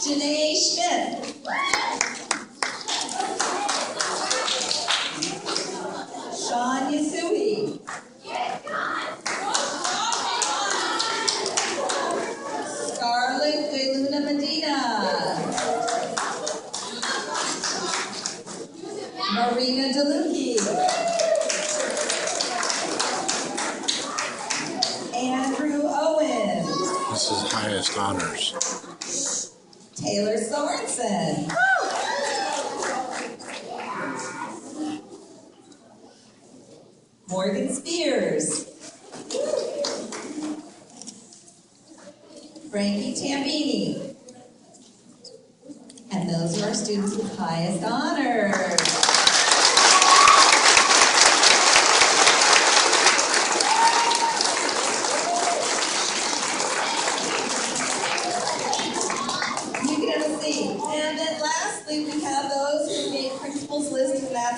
Janae Schmidt. Sean Yasui. Scarlett De Luna Medina. Marina DeLucchi. Andrew Owen. This is highest honors. Taylor Sorenson. Morgan Spears. Frankie Tambini. And those are our students with highest honors. You can have a seat. And then lastly, we have those who made principal's list, and that's